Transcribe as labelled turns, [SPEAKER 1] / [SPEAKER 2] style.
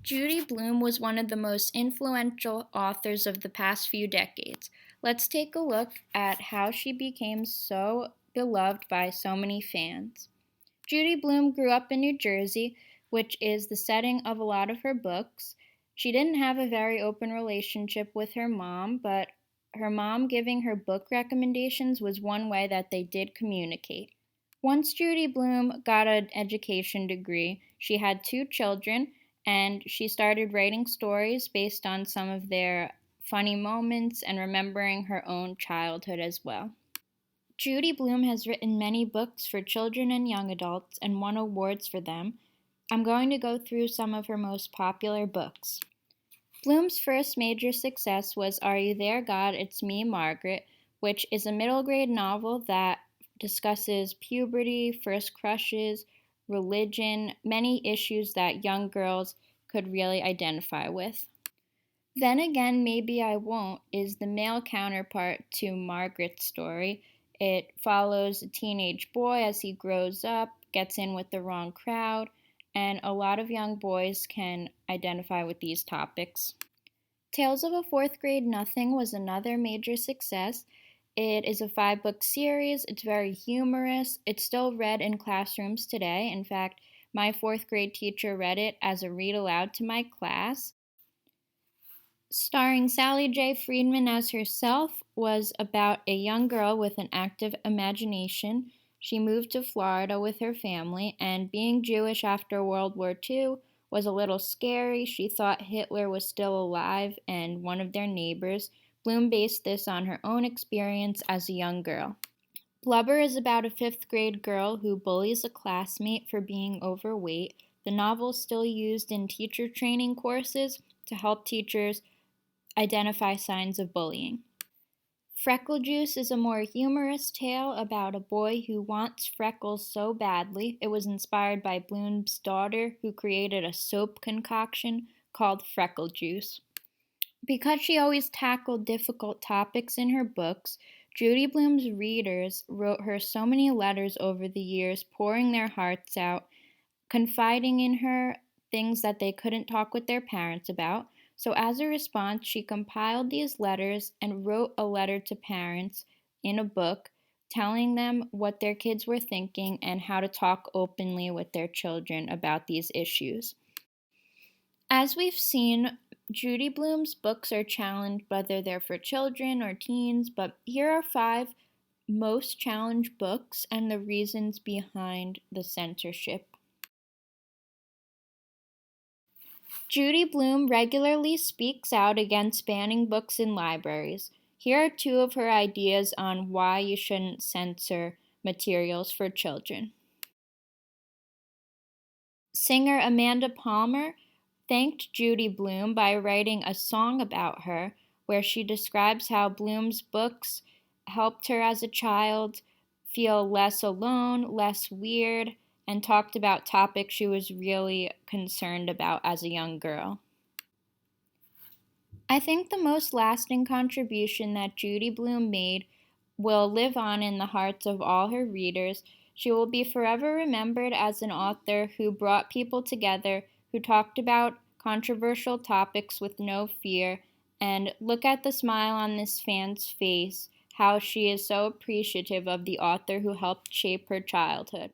[SPEAKER 1] Judy Blume was one of the most influential authors of the past few decades. Let's take a look at how she became so beloved by so many fans. Judy Blume grew up in New Jersey, which is the setting of a lot of her books. She didn't have a very open relationship with her mom, but her mom giving her book recommendations was one way that they did communicate. Once Judy Blume got an education degree, she had two children and she started writing stories based on some of their funny moments and remembering her own childhood as well. Judy Blume has written many books for children and young adults and won awards for them. I'm going to go through some of her most popular books. Blume's first major success was Are You There, God? It's Me, Margaret, which is a middle grade novel that discusses puberty, first crushes, religion, many issues that young girls could really identify with. Then Again, Maybe I Won't is the male counterpart to Margaret's story. It follows a teenage boy as he grows up, gets in with the wrong crowd, and a lot of young boys can identify with these topics. Tales of a Fourth Grade Nothing was another major success. It is a 5-book series. It's very humorous. It's still read in classrooms today. In fact, my fourth grade teacher read it as a read aloud to my class. Starring Sally J. Friedman as herself, was about a young girl with an active imagination. She moved to Florida with her family, and being Jewish after World War II was a little scary. She thought Hitler was still alive and one of their neighbors. Bloom based this on her own experience as a young girl. Blubber is about a 5th grade girl who bullies a classmate for being overweight. The novel is still used in teacher training courses to help teachers identify signs of bullying. Freckle Juice is a more humorous tale about a boy who wants freckles so badly. It was inspired by Bloom's daughter, who created a soap concoction called Freckle Juice. Because she always tackled difficult topics in her books, Judy Blume's readers wrote her so many letters over the years, pouring their hearts out, confiding in her things that they couldn't talk with their parents about. So, as a response, she compiled these letters and wrote a letter to parents in a book telling them what their kids were thinking and how to talk openly with their children about these issues. As we've seen, Judy Blume's books are challenged whether they're for children or teens, but here are 5 most challenged books and the reasons behind the censorship. Judy Blume regularly speaks out against banning books in libraries. Here are 2 of her ideas on why you shouldn't censor materials for children. Singer Amanda Palmer thanked Judy Blume by writing a song about her where she describes how Blume's books helped her as a child feel less alone, less weird, and talked about topics she was really concerned about as a young girl. I think the most lasting contribution that Judy Blume made will live on in the hearts of all her readers. She will be forever remembered as an author who brought people together, who talked about controversial topics with no fear, and look at the smile on this fan's face, how she is so appreciative of the author who helped shape her childhood.